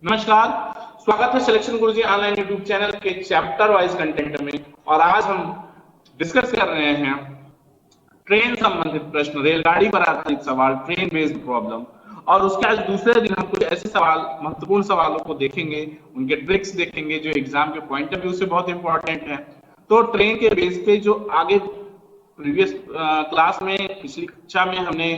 नमस्कार, स्वागत है सिलेक्शन गुरुजी ऑनलाइन यूट्यूब चैनल के चैप्टर वाइज कंटेंट में। और आज हम डिस्कस कर रहे हैं ट्रेन संबंधित प्रश्न, रेलगाड़ी पर आधारित सवाल, ट्रेन बेस्ड प्रॉब्लम। और उसके आज दूसरे दिन हम कुछ ऐसे सवाल, महत्वपूर्ण सवालों को देखेंगे, उनके ट्रिक्स देखेंगे जो एग्जाम के पॉइंट ऑफ व्यू से बहुत इंपॉर्टेंट है। तो ट्रेन के बेस पे जो आगे प्रीवियस क्लास में, पिछली कक्षा में हमने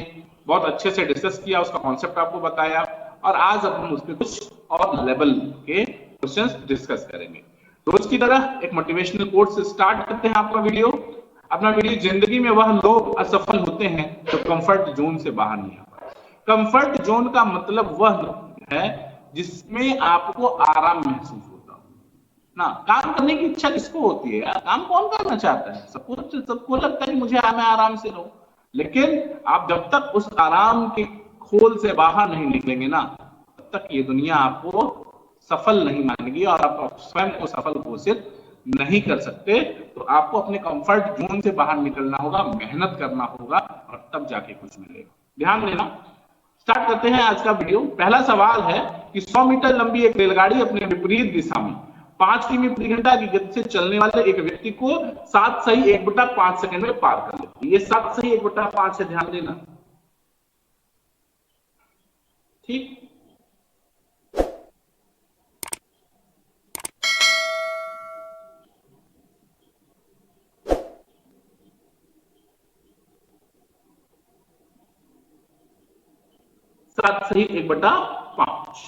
बहुत अच्छे से डिस्कस किया, उसका कॉन्सेप्ट आपको बताया, और आज अब हम उस पर कुछ और लेवल के क्वेश्चंस डिस्कस करेंगे। रोज की तरह एक मोटिवेशनल कोट से स्टार्ट करते हैं अपना वीडियो। जिंदगी में वह लोग असफल होते हैं जो कंफर्ट जोन से बाहर नहीं आ पाए। कंफर्ट जोन का मतलब वह है जिसमें आपको आराम महसूस होता हो ना। काम करने की इच्छा किसको होती है यार? काम कौन करना चाहता है? सबको लगता है कि मुझे मैं आराम से रहूं, लेकिन आप जब तक उस आराम के खोल से बाहर नहीं निकलेंगे ना, तब तक ये दुनिया आपको सफल नहीं मानेगी और आप स्वयं को सफल घोषित नहीं कर सकते। तो आपको अपने कंफर्ट जोन से बाहर निकलना होगा, मेहनत करना होगा, और तब जाके कुछ मिलेगा। ध्यान देना। स्टार्ट करते हैं आज का वीडियो। पहला सवाल है कि 100 मीटर लंबी एक रेलगाड़ी अपने विपरीत दिशा में 5 किमी प्रति घंटा की गति से चलने वाले एक व्यक्ति को 7 सही 1/5 सेकंड में पार कर लेती है। ये 7 सही 1/5 से ध्यान देना, ठीक। सात सही 1/5।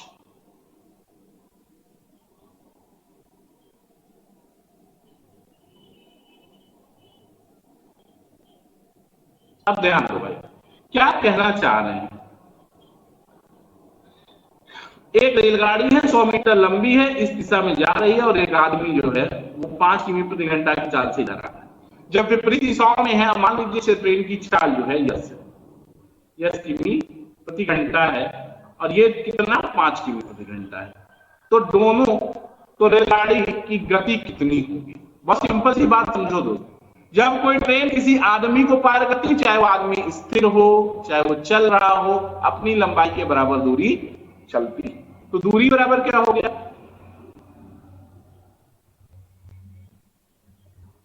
अब ध्यान दो भाई, क्या कहना चाह रहे हैं। एक रेलगाड़ी है, 100 मीटर लंबी है, इस दिशा में जा रही है, और एक आदमी जो है वो 5 किमी प्रति घंटा की चाल से जा रहा है। जब विपरीत दिशाओं में है, मान लीजिए ट्रेन की चाल जो है यस किमी प्रति घंटा है, और ये कितना 5 किमी प्रति घंटा है। तो दोनों, तो रेलगाड़ी की गति कितनी होगी? बस सिंपल सी बात समझो दोस्तों। जब कोई ट्रेन किसी आदमी को पार करती है, चाहे वो आदमी स्थिर हो, चाहे वो चल रहा हो, अपनी लंबाई के बराबर दूरी चलती है। तो दूरी बराबर क्या हो गया?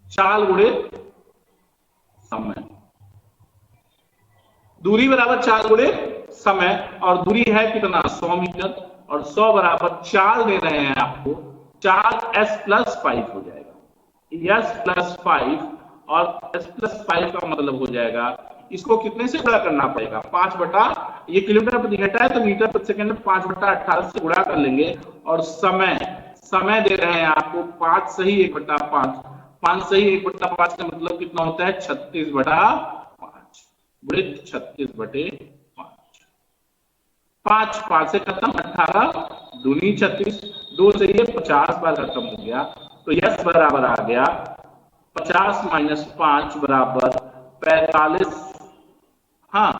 चाल गुणे समय। दूरी बराबर चाल गुणे समय, और दूरी है कितना? 100 मीटर, और 100 बराबर चाल दे रहे हैं आपको, 4s+5 हो जाएगा। s+5, और s+5 का मतलब हो जाएगा, इसको कितने से गुणा करना पड़ेगा? 5 ये किलोमीटर प्रति घंटा है, तो मीटर प्रति सेकंड में 5/18 से गुणा कर लेंगे। और समय दे रहे हैं आपको 5 सही 1/5। 5 सही 1/5 का मतलब कितना होता है? 36/5। वृत्त 36/5। 5 से खत्म, 18 दूनी 36, 2 से ये 50 बार खत्म हो गया। तो यस बराबर आ गया 50 - 5 बराबर 45। हाँ,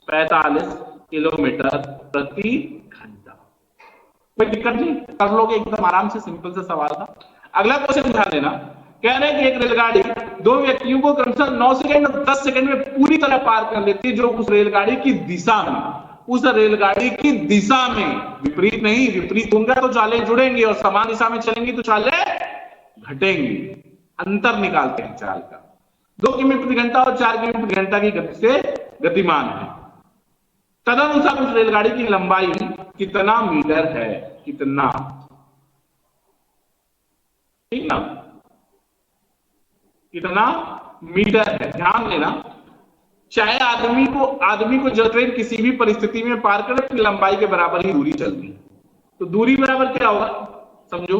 45 किलोमीटर प्रति घंटा। कोई दिक्कत नहीं, कर लोगे एकदम आराम से। सिंपल सा सवाल था। अगला क्वेश्चन ध्यान देना। कह रहे हैं कि एक रेलगाड़ी दो व्यक्तियों को क्रमशः 9 सेकंड और 10 सेकंड में पूरी तरह पार कर लेती है, जो उस रेलगाड़ी की दिशा में, विपरीत नहीं, विपरीत होंगे तो चालें जुड़ेंगी, और समान दिशा में चलेंगी तो चालें घटेंगी। अंतर निकालते हैं चाल का। 2 किमी प्रति घंटा और 4 किमी प्रति घंटा की गति से गतिमान है। तदनुसार उस रेलगाड़ी की लंबाई कितना मीटर है? कितना, ठीक ना, कितना मीटर है? ध्यान देना। चाहे आदमी को जो ट्रेन किसी भी परिस्थिति में पार करे, तो लंबाई के बराबर ही दूरी चलनी। तो दूरी बराबर क्या होगा समझो।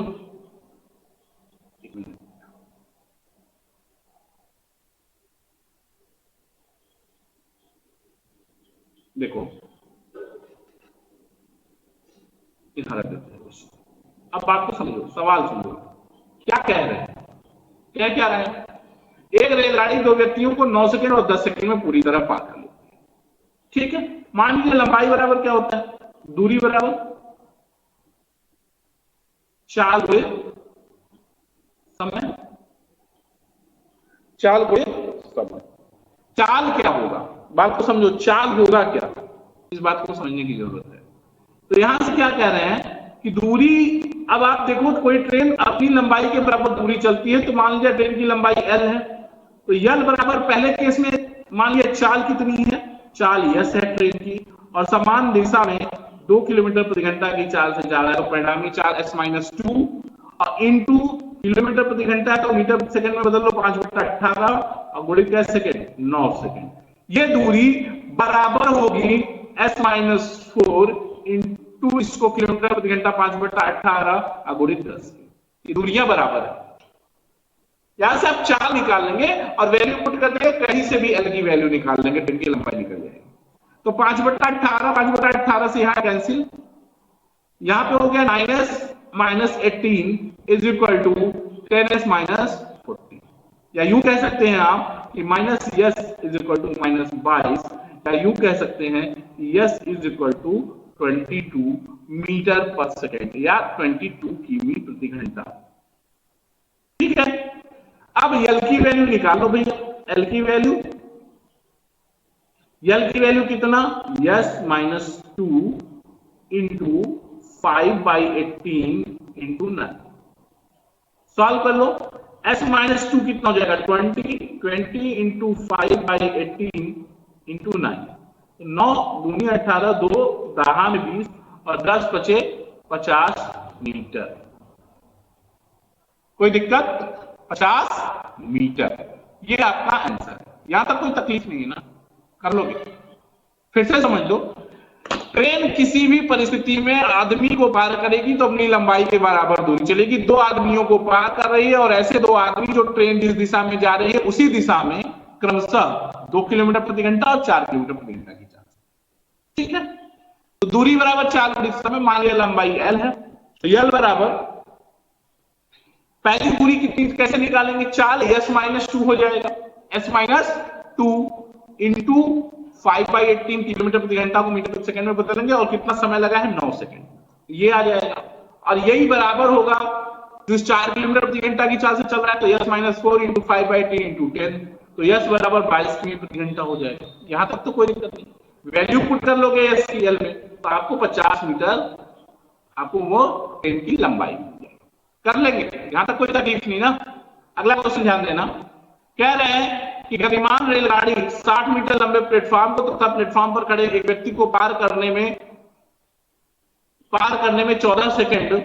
देखो, अब बात को समझो, सवाल समझो। क्या कह रहे हैं? क्या रहे हैं? एक रेलगाड़ी दो व्यक्तियों को 9 सेकंड और 10 सेकंड में पूरी तरह पार कर लेती है, ठीक है। मान लीजिए लंबाई बराबर क्या होता है? दूरी बराबर चाल गुणे समय। चाल गुणे समय। चाल क्या होगा? बात को समझो, चाल होगा क्या, इस बात को समझने की जरूरत है। तो यहां से क्या कह रहे हैं कि दूरी, अब आप देखो कोई ट्रेन अपनी लंबाई के बराबर दूरी चलती है, तो मान लीजिए ट्रेन की लंबाई L है, तो L बराबर पहले केस में मान लीजिए चाल कितनी है, चाल S है ट्रेन की, और समान दिशा में 2 किलोमीटर प्रति घंटा की चाल से जा रहा है, तो परिणामी चाल S-2 और इंटू किलोमीटर प्रति घंटा है तो मीटर प्रति सेकंड में बदल लो 5/18 और गुणित क्या सेकंड 9 सेकंड। ये दूरी बराबर होगी S-4 इंटू इसको किलोमीटर प्रति घंटा 5/18 और गुणित 10। ये दूरियां बराबर है। यहां से आप चाल निकाल लेंगे और वैल्यू पुट कर देंगे, कहीं से भी L की वैल्यू निकाल लेंगे, ट्रेन की लंबाई निकल जाएगी। तो 5/18 से यहां कैंसिल, यहां पे हो गया 9s-18 is equal to 10s-14, या यूं कह सकते हैं आप कि -s इज इक्वल टू -22, या यूं कह सकते हैं s is equal to 22 metre per second या 22 किमी प्रति घंटा। ठीक है, अब L की वैल्यू निकालो भैया। L की वैल्यू कितना, s-2 इंटू 5/18 इंटू 9। सॉल्व कर लो, s-2 कितना हो जाएगा 20 इंटू 5/18 इंटू 9, 9 दूनी 18, 2 दहान 20 और 10 बचे 50 मीटर। कोई दिक्कत, 50 मीटर, ये आपका आंसर है। यहां तक कोई तकलीफ नहीं है ना, कर लोगे। फिर से समझ लो, ट्रेन किसी भी परिस्थिति में आदमी को पार करेगी तो अपनी लंबाई के बराबर दूरी चलेगी। 2 आदमियों को पार कर रही है और ऐसे 2 आदमी जो ट्रेन जिस दिशा में जा रही है उसी दिशा में क्रमशः 2 किलोमीटर प्रति घंटा और 4 किलोमीटर प्रति घंटा की चाल। ठीक है, तो दूरी बराबर चाल और दिशा में, मान लिया लंबाई L है, तो L बराबर पहली दूरी कितनी कैसे निकालेंगे, चाल s-2 हो जाएगा, s-2 इंटू 5/18 किलोमीटर प्रति घंटा को मीटर प्रति सेकंड में बदलेंगे और कितना समय लगा है 9 सेकंड, ये आ जाएगा। और यही बराबर होगा जो 4 किलोमीटर प्रति घंटा की चाल से चल रहा है, तो s-4 इंटू 5/18 इंटू 10, तो s बराबर 22 किमी प्रति घंटा हो जाएगा। यहां तक तो कोई दिक्कत नहीं, वैल्यू पुट कर लोगे s की L में तो आपको 50 मीटर आपको वो ट्रेन की लंबाई कर लेंगे, यहां तक कोई तकलीफ नहीं ना। अगला क्वेश्चन ध्यान देना, कह रहे हैं कि गतिमान रेलगाड़ी 60 मीटर लंबे प्लेटफॉर्म को तथा प्लेटफॉर्म पर खड़े एक व्यक्ति को पार करने में 14 सेकंड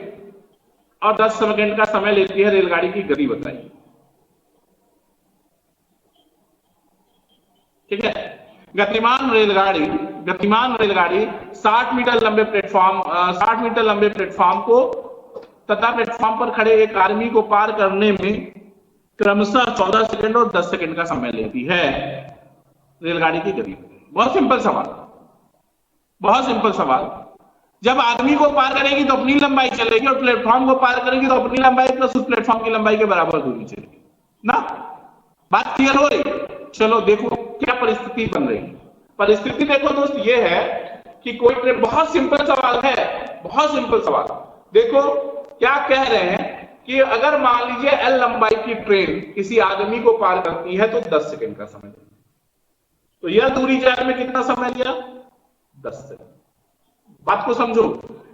और 10 सेकंड का समय लेती है, रेलगाड़ी की गति बताइए। ठीक है, गतिमान रेलगाड़ी 60 मीटर लंबे प्लेटफॉर्म को तथा प्लेटफॉर्म पर खड़े एक आदमी को पार करने में क्रमशः 14 सेकंड और 10 सेकंड का समय लेती है, रेलगाड़ी की गति। बहुत सिंपल सवाल। जब आदमी को पार करेगी तो अपनी लंबाई चलेगी और प्लेटफॉर्म को पार करेगी तो अपनी लंबाई प्लस उस प्लेटफॉर्म की लंबाई के बराबर दूरी चलेगी ना। बात क्लियर हो रही? चलो देखो क्या परिस्थिति बन रही है। परिस्थिति देखो दोस्त, ये है कि कोई ट्रेन, बहुत सिंपल सवाल है, देखो क्या कह रहे हैं कि अगर मान लीजिए L लंबाई की ट्रेन किसी आदमी को पार करती है तो 10 सेकंड का समय लेगी, तो यह दूरी जाने में कितना समय लिया, 10 सेकंड। बात को समझो,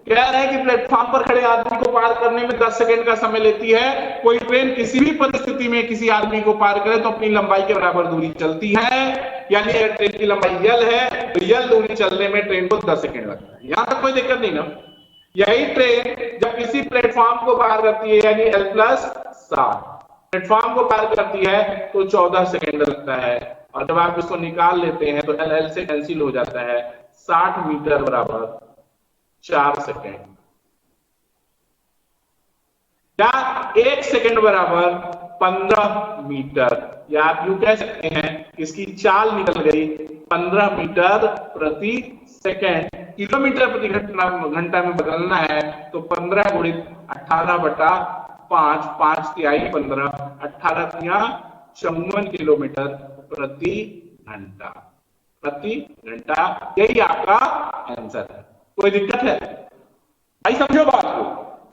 कह रहे हैं कि प्लेटफॉर्म पर खड़े आदमी को पार करने में 10 सेकंड का समय लेती है। कोई ट्रेन किसी भी परिस्थिति में किसी आदमी को पार करे तो अपनी लंबाई के बराबर दूरी चलती है, यानी अगर ट्रेन की लंबाई L है तो L दूरी चलने में ट्रेन को 10 सेकंड लगता है। यहां तक कोई दिक्कत नहीं ना। यही ट्रेन जब किसी प्लेटफॉर्म को पार करती है यानी L+7 प्लेटफॉर्म को पार करती है तो 14 सेकंड लगता है, और जब आप इसको निकाल लेते हैं तो L से कैंसिल हो जाता है, 60 मीटर बराबर 4 सेकंड, या 1 सेकंड बराबर 15 मीटर, या आप यूं कह सकते हैं इसकी चाल निकल गई 15 मीटर प्रति सेकंड। किलोमीटर प्रति घंटा में बदलना है तो 15 गुणित 18/5, 5 तिहाई 15, 18 तिया 54 किलोमीटर प्रति घंटा। यही आपका आंसर है। कोई दिक्कत है भाई? समझो बात को,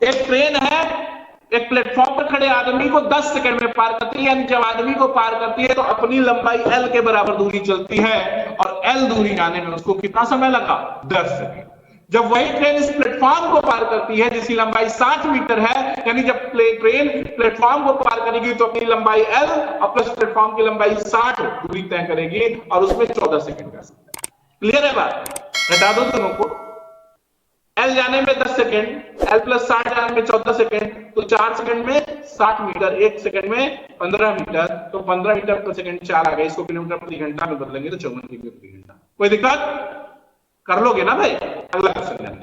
एक ट्रेन है, एक प्लेटफॉर्म पर खड़े आदमी को 10 सेकंड में पार करती है, यानी जब आदमी को पार करती है तो अपनी लंबाई L के बराबर दूरी चलती है, और L दूरी जाने में उसको कितना समय लगा, 10 सेकंड। जब वही ट्रेन इस प्लेटफॉर्म को पार करती है जिसकी लंबाई 60 मीटर है, यानी जब ट्रेन प्लेटफॉर्म को पार करेगी तो अपनी लंबाई L और प्लस प्लेटफॉर्म की लंबाई 60 दूरी तय करेगी और उसमें 14 सेकंड का समय। क्लियर है बात? घटा दो दोनों को, L जाने में 10 सेकंड, L प्लस 60 जाने में 14 सेकंड, तो 4 सेकंड में 60 मीटर, 1 सेकंड में 15 मीटर, तो 15 मीटर पर सेकंड 4 आ गए। इसको किलोमीटर प्रति घंटा में बदलेंगे तो 54 किलोमीटर प्रति घंटा। कोई दिक्कत? कर लोगे ना भाई? अगला क्वेश्चन ध्यान।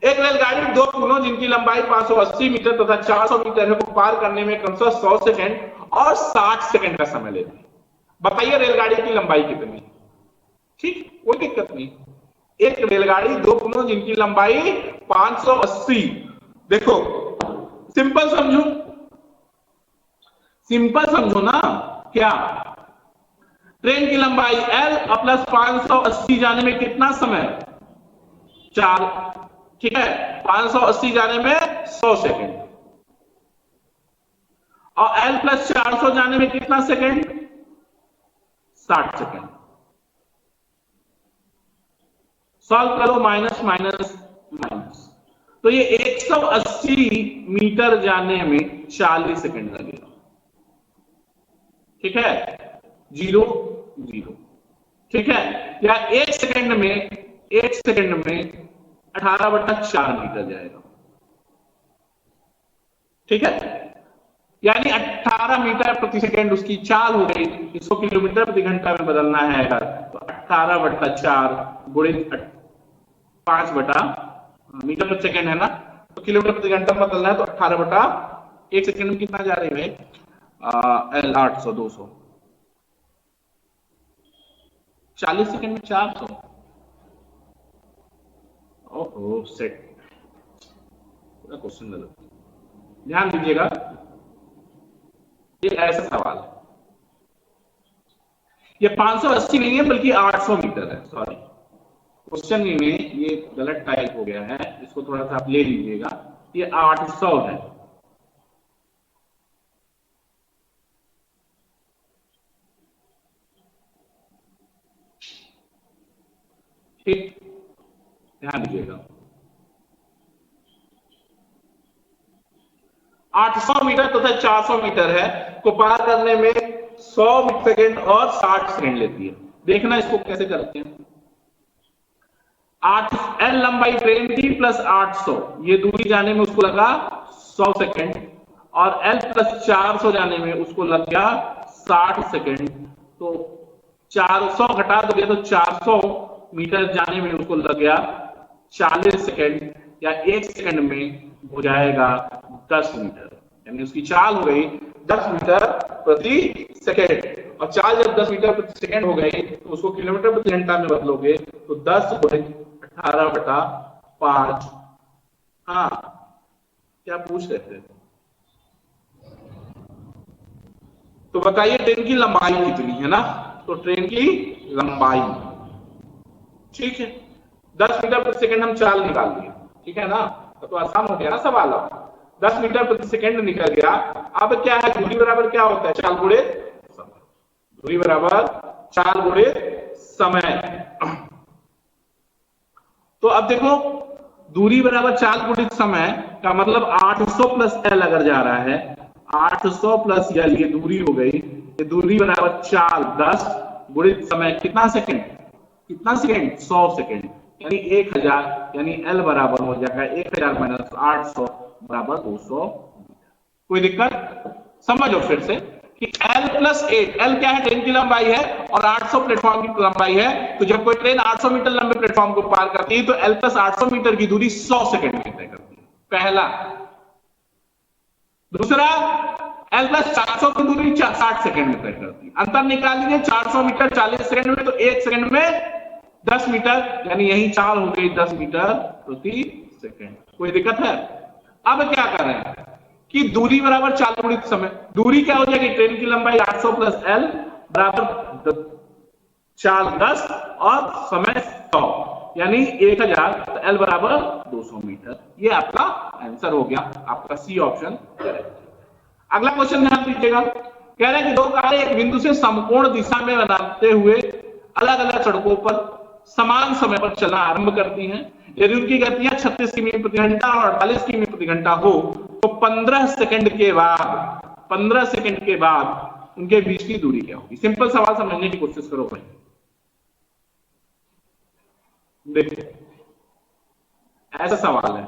एक रेलगाड़ी 2 पुलों जिनकी लंबाई 580 मीटर तथा 400 मीटर है को पार करने में क्रमशः 100 सेकंड और 60 सेकंड का समय लेती है। बताइए रेलगाड़ी की लंबाई कितनी? ठीक, कोई दिक्कत नहीं। एक रेलगाड़ी 2 पुलों जिनकी लंबाई 580, देखो सिंपल समझो, सिंपल समझो ना, क्या ट्रेन की लंबाई L और प्लस 580 जाने में कितना समय? 4, ठीक है, 580 जाने में 100 सेकंड और L प्लस 400 जाने में कितना सेकंड? 60 सेकंड। सॉल्व करो, माइनस माइनस माइनस, तो ये 180 मीटर जाने में 40 सेकंड लगेगा। ठीक है, 0 0, ठीक है, या 1 सेकंड में 18/4 मीटर जाएगा। ठीक है, यानी 18 मीटर प्रति सेकंड उसकी चाल हो गई। इसको किलोमीटर प्रति घंटा में बदलना है अगर, तो 18/4 गुणित 5 बटा मीटर प्रति सेकंड है ना, तो किलोमीटर प्रति घंटा में बदलना है तो 18/1 सेकंड में कितना जा रही है? L 800 200, 40 सेकंड में 400। ओहो सेट, पूरा क्वेश्चन गलत। ध्यान दीजिएगा, ये ऐसा सवाल है, ये 580 नहीं है बल्कि 800 मीटर है। सॉरी, क्वेश्चन में ये गलत टाइप हो गया है, इसको थोड़ा सा आप ले लीजिएगा, ये 800 है। ठीक, ध्यान दीजिएगा, 800 मीटर तथा 400 मीटर है को पार करने में 100 सेकंड और 60 सेकंड लेती है। देखना इसको कैसे करते हैं। 8 L लंबाई ट्रेन की प्लस 800, ये दूरी जाने में उसको लगा 100 सेकंड और L प्लस 400 जाने में उसको लग गया 60 सेकंड, तो 400 घटा दोगे तो 400 मीटर जाने में उसको लग गया 40 सेकंड, या 1 सेकंड में हो जाएगा 10 मीटर, यानी उसकी चाल हो गई 10 मीटर प्रति सेकंड। और चाल जब 10 मीटर प्रति सेकंड हो गई तो उसको किलोमीटर प्रति घंटा में बदलोगे तो 10 गुणित 18/5। हाँ, क्या पूछ रहे थे? तो बताइए ट्रेन की लंबाई कितनी है ना, तो ट्रेन की लंबाई, ठीक है, 10 मीटर प्रति सेकंड हम चाल निकाल दिए, ठीक है ना, तो आसान हो गया ना सवाल। 10 मीटर प्रति सेकंड निकल गया। अब क्या है, दूरी बराबर क्या होता है? चाल गुणे समय। दूरी बराबर चाल गुणे समय। तो अब देखो, दूरी बराबर चाल गुणित समय का मतलब 800 प्लस L अगर जा रहा है, 800 प्लस L ये दूरी हो गई, ये दूरी बराबर चाल 10 गुणित समय कितना सेकंड? कितना सेकंड? 100 सेकंड, यानी 1000, यानी L बराबर हो जाएगा 1000 माइनस 800 बराबर 200 मीटर। कोई दिक्कत? समझो फिर से कि L प्लस 8, L क्या है? ट्रेन की लंबाई है और 800 प्लेटफॉर्म की लंबाई है, तो जब कोई ट्रेन 800 मीटर लंबे प्लेटफॉर्म को पार करती है तो L प्लस 800 मीटर की दूरी 100 सेकंड में तय करती है, पहला। दूसरा, L प्लस 400 की दूरी 60 सेकंड में तय करती है। अंतर निकाल लीजिए, 400 मीटर 40 सेकंड में, तो 1 सेकंड में 10 मीटर, यानी यही चाल हो गई 10 मीटर प्रति सेकंड। कोई दिक्कत है? अब क्या कर रहे हैं कि दूरी बराबर चाल गुणित समय। दूरी क्या हो जाएगी? ट्रेन की लंबाई 800 प्लस L बराबर चाल 10 और समय 100, यानी 1000, तो L बराबर 200 मीटर। ये आपका आंसर हो गया, आपका सी ऑप्शन करेक्ट। अगला क्वेश्चन ध्यान दीजिएगा, कह रहे हैं कि दो कारें एक बिंदु से समकोण दिशा में बनाते हुए अलग अलग सड़कों पर समान समय पर चलना आरंभ करती हैं। यदि उनकी गतियां 36 किमी प्रति घंटा और 48 किमी प्रति घंटा हो तो 15 सेकंड के बाद उनके बीच की दूरी क्या होगी? सिंपल सवाल समझने की कोशिश करो भाई। देखिए ऐसा सवाल है,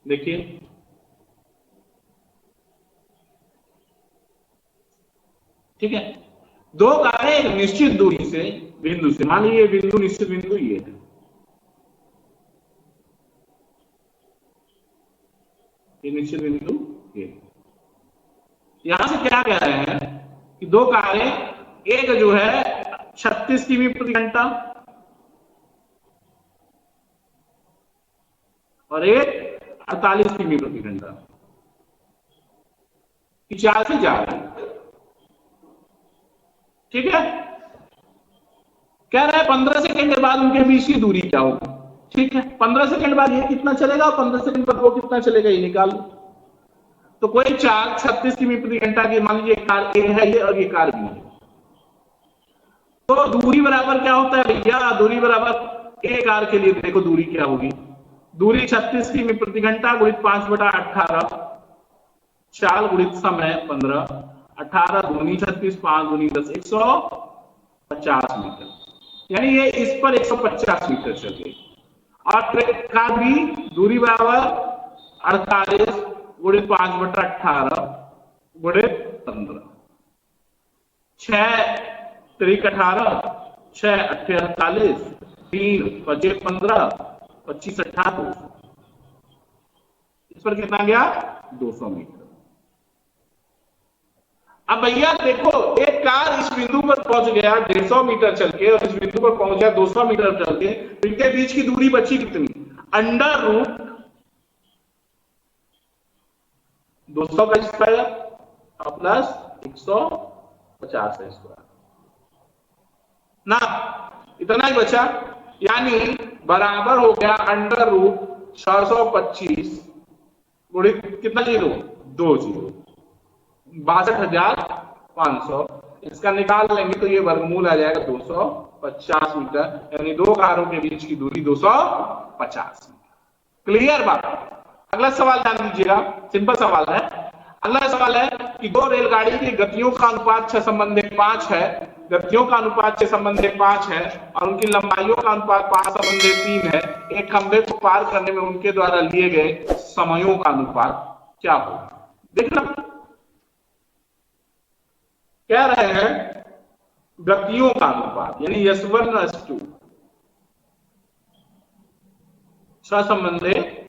देखिए ठीक है, दो कारें एक निश्चित दूरी से बिंदु से, मान लीजिए बिंदु निश्चित बिंदु ये है, ये निश्चित बिंदु ये, यहां से क्या कह रहे हैं कि दो कारें, एक जो है 36 किमी प्रति घंटा और एक 48 किमी प्रति घंटा की चाल से जा रही है। ठीक है, कह रहा है 15 सेकंड के बाद उनके बीच की दूरी क्या होगी। ठीक है, 15 सेकंड बाद ये कितना चलेगा और 15 सेकंड बाद वो कितना चलेगा, ये निकाल लो। तो कोई चाल 36 किमी प्रति घंटा की, मान लीजिए कार ए है ये और ये कार बी है, तो दूरी बराबर क्या होता है भैया? दूरी बराबर ए कार के लिए देखो दूरी क्या होगी, दूरी 36 किमी प्रति घंटा गुणित 5/18, चाल गुणित समय 15, 18 दूनी 36, 5 दूनी 10, 150 मीटर, यानी ये इस पर 150 मीटर चल गई। और ट्रेन का भी दूरी बराबर 48 गुणित 5/18 गुणित 15, 6 3 18, 6 8 48, 3 5 15, 25 18, इस पर कितना गया? 200 मीटर। अब भैया देखो, एक कार इस बिंदु पर पहुंच गया 150 मीटर चल के और इस बिंदु पर पहुंच गया 200 मीटर चल के, तो इनके बीच की दूरी बची कितनी? अंडर रूट 200 का स्क्वायर प्लस 150 का स्क्वायर ना, इतना ही बचा, यानी बराबर हो गया अंडर रूट 625 गुणित कितना जीरो? 2 जीरो, 62,500। इसका निकाल लेंगे तो ये वर्गमूल आ जाएगा 250 मीटर, यानी दो कारों के बीच की दूरी 250 मीटर। क्लियर बात? अगला सवाल ध्यान दीजिएगा, सिंपल सवाल है। अगला सवाल है कि दो रेलगाड़ी की गतियों का अनुपात 6:5 है, गतियों का अनुपात 6:5 है और उनकी लंबाइयों का अनुपात 5:3 है। एक खंभे को पार करने में उनके द्वारा लिए गए समयों का अनुपात क्या होगा? देखना, कह रहे हैं गतियों का अनुपात, यानी S1 S2 6:5,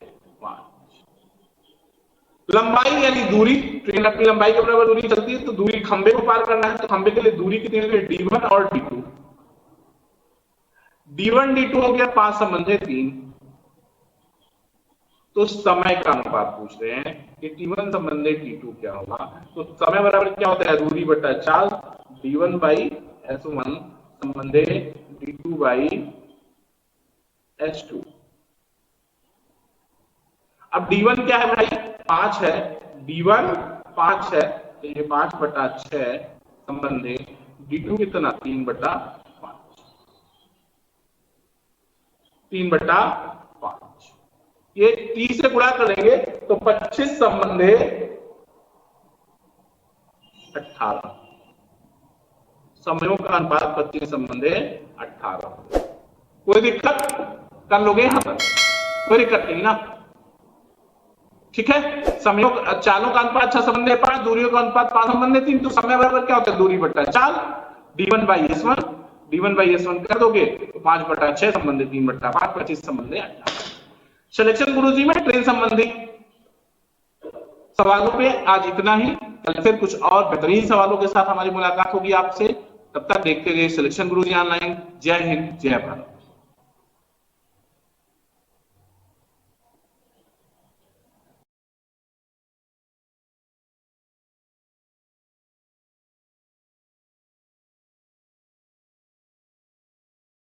लंबाई यानी दूरी, ट्रेन अपनी लंबाई के बराबर दूरी चलती है, तो दूरी खंबे को पार करना है, तो खंबे के लिए दूरी कितनी होगी? D1 और D2, D1 D2 हो गया 5:3। तो समय का अनुपात पूछ रहे हैं कि T1 संबंधे T2 क्या होगा, तो समय बराबर क्या होता है? दूरी बटा चाल, D1 by S1 संबंधे D2 by S2। अब D1 क्या है भाई? 5 है, D1 5 है, तो ये 5/6 संबंधे D2 कितना? 3/5, 3/5। ये 30 से गुणा करेंगे तो 25 संबंधे 18, समयों का अनुपात 25 संबंधे 18। कोई दिक्कत? कर लोगे यहां पर? कोई दिक्कत नहीं ना? ठीक है, समयों चालों का अनुपात 6:5, दूरियों का अनुपात 5:3, तो समय बराबर क्या होता है? दूरी बटा चाल, D1 by S1, D1 by S1 कर दोगे तो 5/6 संबंधे 3/5, 25 संबंधे 18। सिलेक्शन गुरुजी में ट्रेन संबंधी सवालों पे आज इतना ही। कल फिर कुछ और बेहतरीन सवालों के साथ हमारी मुलाकात होगी आपसे। तब तक देखते रहिए सिलेक्शन गुरुजी ऑनलाइन। जय हिंद, जय भारत।